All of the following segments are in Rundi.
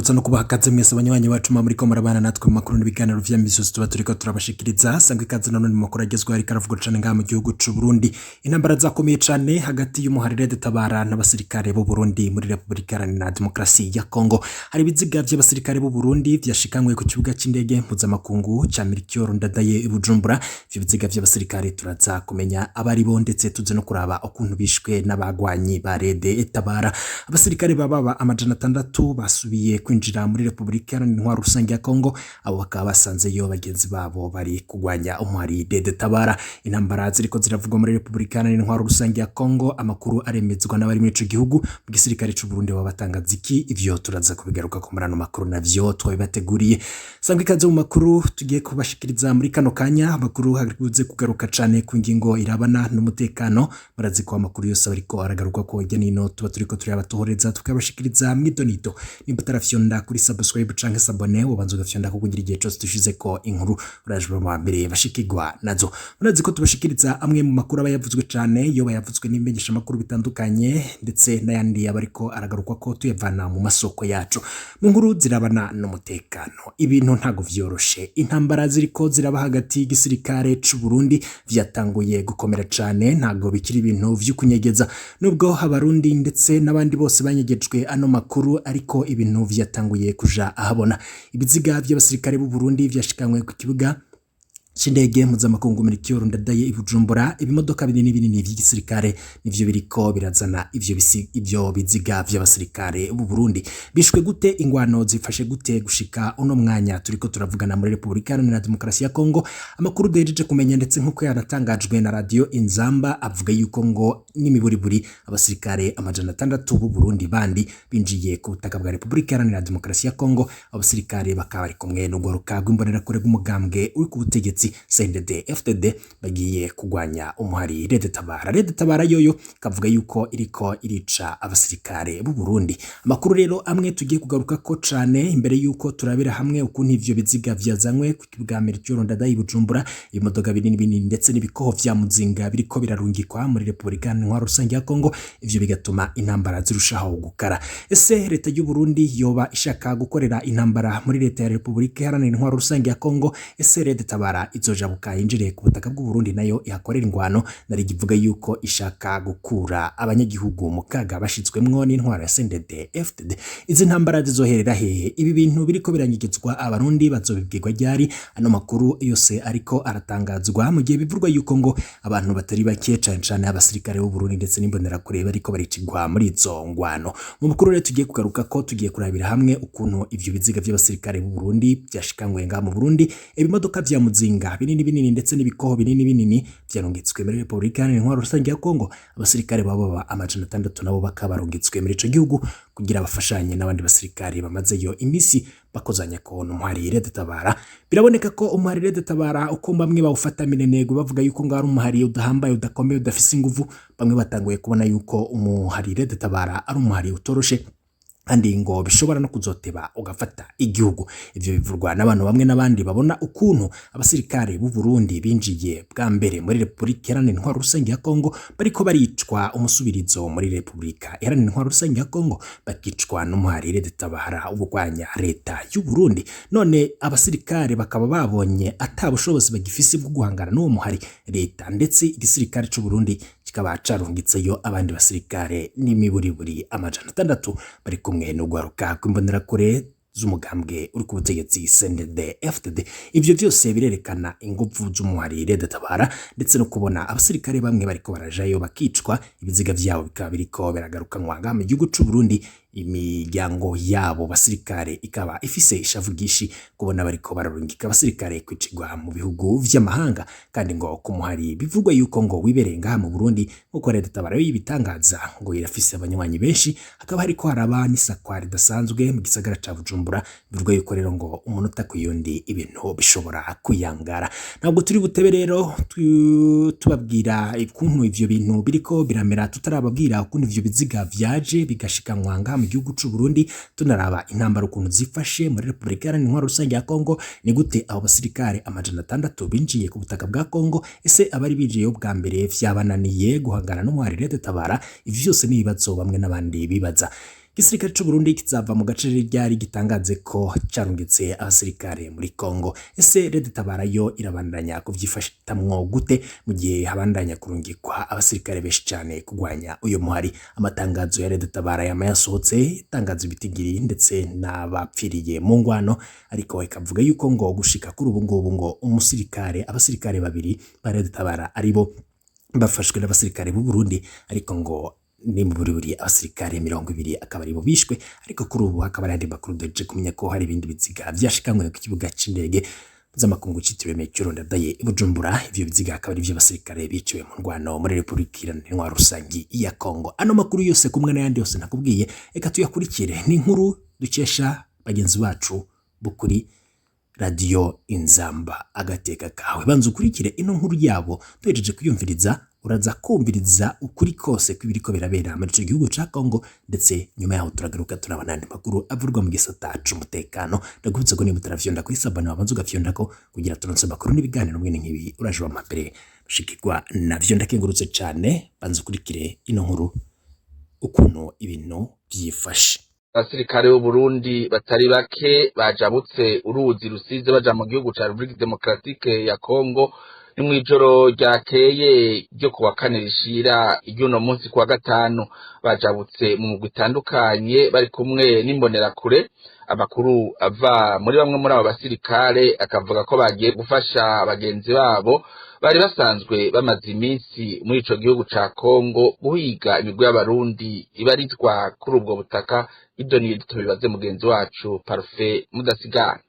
kubaramutsa no kubahakaze mwese abanywanyi bacu muri ko marabana natwe makuru n'ibiganiro vy'amisozi tuba turiko turabashikiriza sangwe ikaze nanone mu makuru agezwe ari karavuga cane ngaha mu gihugu c'u Burundi. Intambara zakomeye cane hagati y'umuhari Red-tabara n'abasirikare b'u Burundi muri Repubulika Iharanira Demokarasi ya Congo. Hari ibiziga vy'abasirikare b'u Burundi vyashikanywe ku kibuga c'indege mpuzamakungu ca Red-tabara I Bujumbura. Ivyo biziga vy'abasirikare turaza kumenya abari bo ndetse tuze no kuraba ukuntu bishwe n'abagwanyi ba Red-tabara. Abasirikare baba amajana 6 basubiye kwinjira muri Repubulika Iharanira Rusange ya Congo, abo bakaba basanzeyo bagenzi babo bari kugwanya umuhari Red-tabara. Intambara ziriko ziravugwa muri Repubulika Iharanira Rusange ya Congo, amakuru aremezwa n'abari muri ico gihugu. Mu gisirikare c'u Burundi babatangaza iki? Ivyo turaza kubigaruka ku murano makuru navyo twabibateguriye. Sangwe ikaze mu makuru tugiye kubashikiriza muri kano kanya. Amakuru haguze kugaruka cane ku ngingo irabana n'umutekano. Murazi ko amakuru yose bariko aragaruka ko hirya nino tuba turiko turabatohoreza tukabashikiriza mwidonito. Nimba utarafyonda kuri subscribe canke s'abone ubanza ugafyonda kugira igihe cyose dushize ko inkuru uraje mu mbere bashikirwa nazo. Murazi ko tubashikiriza amwe mu makuru abayavuzwe cane, yo bayavuzwe n'imenyesha makuru bitandukanye ndetse n'ayandi abariko aragaruka ko tuyavana mu masoko yacu. Mu nkuru zirabana n'umutekano, ibintu ntago vyoroshe. Intambara ziriko ziraba hagati y'igisirikare c'u Burundi vyatanguye gukomera cane, ntago bikiri ibintu vy'ukunyegeza. Nubwo abarundi ndetse n'abandi bose banyegejwe ano makuru, ariko ibintu vyatanguye kuja ahabona. Ibiziga vy'abasirikare b'u Burundi vyashikanywe ku kibuga c'indege mpuzamakungu Red-tabara I Bujumbura. Ibimodoka binini vy'igisirikare nivyo biriko birazana ivyo biziga vy'abasirikare b'u Burundi. Bishwe gute? Ingwano zifashe gute gushika uno mwanya turiko turavugana muri Repubulika Iharanira Demokarasi ya Congo? Amakuru duhejeje kumenya ndetse nkuko yaratangajwe na radio Inzamba avuga yuko ngo n'imiburiburi abasirikare amajana 6 b'u Burundi bandi binjiye ku butaka bwa Repubulika Iharanira Demokarasi ya Congo. Abasirikare bakaba bari kumwe n'ugwaruka rw'imbonera kure rw'umugambwe uri ku butegetsi CNDD-FDD bagiye kugwanya umuhari Red-tabara. Red-tabara yoyo kavuga yuko iriko irica abasirikare b'u Burundi. Amakuru rero amwe tugiye kugaruka ko cane imbere yuko turabira hamwe ukuntu ivyo biziga vyazanywe ku kibuga Red-tabara I Bujumbura. Imodoka binini ndetse n'ibikoho vya muzinga biriko birarungikwa muri Repubulika Iharanira Rusange ya Congo, ivyo bigatuma intambara zirushaho gukara. Ese leta y'u Burundi yoba ishaka gukorera intambara muri leta ya Repubulika Iharanira Rusange ya Congo? Ese Red-tabara izoja bukayinjire ku butaka bw'u Burundi nayo ihakorera ingwano? Nari givuga yuko ishaka gukura abanyagihugu mu kaga bashitswemwo n'intwaro ya CNDD-FDD. Izi ntambara zizoherera hehe? Ibi bintu biriko biranyigizwa abarundi bazobibwirwa ryari? Ano makuru yose ariko aratangazwa mu gihe bivurwa yuko ngo abantu batari bake cane abasirikare b'u Burundi ndetse n'imbonera kure bariko baricigwa muri izo ngwano. Mu makuru rero tugiye kugaruka ko tugiye kurabira hamwe ukuntu ivyo biziga vy'abasirikare b'u Burundi vyashikanywe ngaha mu Burundi. Ibimodoka vya muzinga binini ndetse n'ibikoho binini vyarungitswe muri Repubulika Iharanira Rusange ya Congo. Abasirikare baba amajana 6 nabo bakaba barungitswe muri ico gihugu kugira bafashanye n'abandi basirikare bamazeyo imisi bakozanya ko umuhari Red-tabara. Biraboneka ko umuhari Red-tabara uko bamwe bawufata minenego bavuga yuko ngo ari umuhari udahambaye, udakomeye, udafise inguvu. Bamwe batanguye kubona yuko umuhari Red-tabara ari umuhari utoroshe kandi ngo bishobora no kuzoteba ugafata igihugu. Ivyo bivurwa n'abantu bamwe n'abandi babona ukuntu abasirikare b'u Burundi binjiye bwa mbere muri Repubulika Iharanira Rusange ya Congo bariko baricwa umusubirizo muri Repubulika Iharanira Rusange ya Congo, bakicwa n'umuhari Red-tabara ubugwanya leta y'u Burundi. None abasirikare bakaba babonye atabushobozi bagifise bwo guhangana n'uwo muhari leta, ndetse igisirikare c'u Burundi kikaba carungitseyo abandi basirikare n'imiburiburi amajana 6 bari kumwe n'ugwaruka rw'imbonera kure z'umugambwe uri ku butegetsi CNDD-FDD. Ivyo vyose birerekana inguvu z'umuhari Red-tabara ndetse no kubona abasirikare bamwe bariko barajayo bakicwa, ibiziga vyabo bikaba biriko biragarukanwa ngaha mu gihugu c'u Burundi. Imiryango yabo basirikare ikaba ifise ishavugishi kubona bariko bararungika abasirikare kwicigwa mu bihugu vy'amahanga, kandi ngo ku muhari bivugwa yuko ngo wibereye ngaha mu Burundi nkuko Red-tabara yibitangaza ngo irafise abanywanyi benshi. Hakaba hariko haraba n'isakwa ridasanzwe mu gisagara ca Bujumbura. Bivugwa yuko rero ngo umunota kuyundi ibintu bishobora kuyangara. Ntabwo turi butebe rero tubabwira ukuntu ivyo bintu biriko biramera, tutarababwira ukuntu ivyo biziga vyaje bigashikanwa ngaha mu gihugu c'u Burundi. Tunaraba intambara ukuntu zifashe muri Repubulika Iharanira Rusange ya Congo. Ni gute abo basirikare amajana 6 binjiye ku butaka bwa Congo? Ese abari binjiye bwa mbere vyabananiye guhangana n'umuhari Red-tabara? Ivyo vyose ni ibibazo bamwe n'abandi bibaza. Igisirikare c'u Burundi kizava mu gace ryari gitangaze ko carungitse abasirikare muri Congo. Ese Red-tabara yo irabandanya kuvyifashitamwo gute mu gihe habandanya kurungikwa abasirikare benshi cyane kugwanya uyo muhari? Amatangazo ya Red-tabara yamayasohotse itangazo ibitigiri ndetse n'abapfiriye mu ngwano, ariko ikavuga yuko ngo gushika kuri ubu ngubu ngo abasirikare babiri ba Red-tabara aribo bafashwe n'abasirikare b'u Burundi, ariko ngo ni mu buri abasirikare 20 akaba aribo bishwe, ariko kuri ubu hakaba ari makuru doje kumenya ko hari ibindi biziga vyashikanywe ku kibuga c'indege z'amakungu citiriwe Red-tabara I Bujumbura. Ivyo biziga akaba ari vy'abasirikare biciwe mu ngwano muri Republika Iharanira Rusangi ya Congo. Ano makuru yose kumwe n'ayandi yose nakubwiye, eka tuyakurikire. Ni inkuru dukesha bagenzi bacu bukuri Radio Inzamba agateka kawe. Banza ukurikire ino nkuru yabo duhejeje kuyumviriza, uraza kumviriza ukuri kose kw'ibiriko birabera muri ico gihugu ca Congo, ndetse nyuma yaho turagaruka turabana andi makuru avurwa mu gisata c'umutekano. Ndagubutse ko ni mutaravyo kwisabana wabanza ugafyonda ko kugira turonse makuru n'ibiganiro mwene nk'ibi uraje wa mapere bashikirwa navyo. Ndakengurutse cane, banza ukurikire ino nkuru ukuntu ibintu vyifashe. Abasirikare b'u Burundi batari bake bajabutse uruzi rusize baja mu gihugu ca Republika Demokratike ya Congo ni mwijoro ryakeye ryo kuwa kane rishira iryuno munsi kuwa gatanu. Bajabutse mu mugwi itandukanye bari kumwe n'imbonerakure. Amakuru ava muri bamwe muri abo basirikare akavuga ko bagiye gufasha abagenzi babo bari basanzwe bamaze iminsi muri ico gihugu ca Congo guhiga imigwi y'abarundi ibarizwa kuri ubwo butaka. Ibyo ni tubibaze mugenzi wacu Parfait Mudasigana.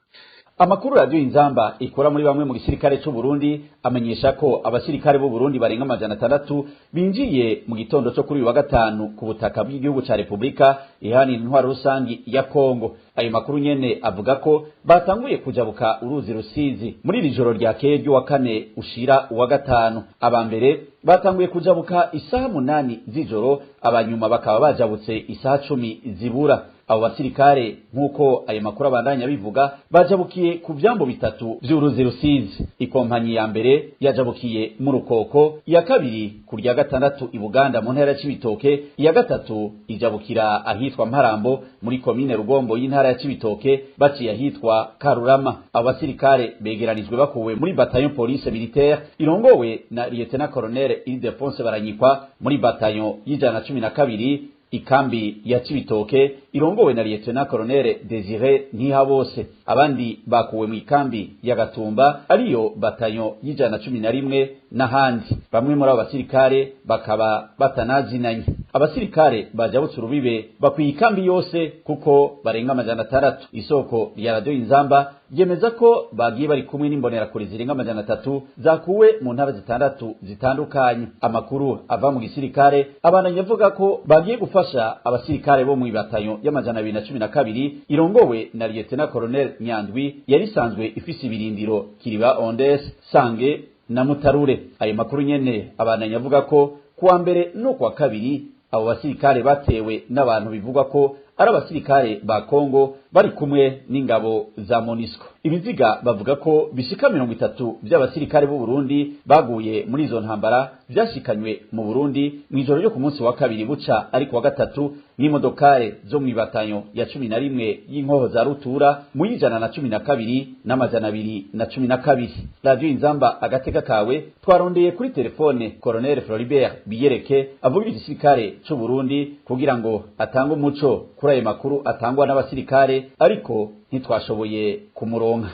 Amakuru Radio Inzamba ikora muri bamwe mu gisirikare c'u Burundi amenyesha ko abasirikare b'u Burundi barenga 600 binjiye mu gitondo cyo kuri wa gatanu ku butaka bw'igihugu ca Republika Iharanira Rusangi ya Congo. Ayo makuru nyene avuga ko batanguye kujabuka uruzi rusizi muri iri joro ryakeye ryo wa kane ushira uwa gatanu. Abambere batanguye kujabuka isaha 8 z'ijoro, abanyuma bakaba bajabutse isaha 10 zibura. Abo basirikare nkuko ayo makuru abandanya bivuga bajabukiye ku vyambo bitatu vy'uruzi rusizi. Ikompanyi ya mbere yajabukiye mu Rukoko, iya kabiri kurya gatandatu i Buganda mu ntara ya Cibitoke, iya gatatu ijabukira ahitwa Mparambo muri komine Rugombo y'intara ya Cibitoke baciye ahitwa Karurama. Abo basirikare begeranijwe bakuwe muri bataillon police militaire irongowe na Lieutenant Colonel Ildefonse Baranyikwa muri bataillon y'112 ikambi ya Cibitoke irongowe na Lieutenant Colonel Desire Ntihabose. Abandi bakuwe mu ikambi ya Gatumba ariyo bataillon y'111 n'ahandi. Bamwe muri abo basirikare bakaba batanazinanye. Abasirikare bajabutse urubibe bakwiye ikambi yose kuko barenga 600. Isoko ya Radio Inzamba yemeza ko bagiye bari kumwe n'imbonerakure zirenga 300 zakuwe mu ntara zitandatu zitandukanye. Amakuru ava mu gisirikare abandanya avuga ko bagiye gufasha abasirikare bo mu bataillon ya 212 irongowe na Lieutenant Colonel Nyandwi yari sanzwe ifise ibirindiro Kiriba Ondes, Sange na Mutarure. Ayo makuru nyene abandanya avuga ko kuwa mbere no kuwa kabiri abo basirikare batewe n'abantu bivugwa ko ari abasirikare ba Congo bari kumwe n'ingabo za MONUSCO. Ibiziga bavuga ko bishika 30 vy'abasirikare b'u Burundi baguye muri izo ntambara vyashikanywe mu Burundi mwijoro ryo ku munsi wa kabiri buca ariko wa gatatu n'imodokare zo mu bataillon ya 11 y'inkoho za rutura mu y'112 n'212. Radio Inzamba agateka kawe twarondeye kuri telefone Colonel Floribert Biyereke avuga igisirikare c'u Burundi kugira ngo atange umuco kuri ayo makuru atangwa n'abasirikare, ariko ntitwashoboye kumuronka.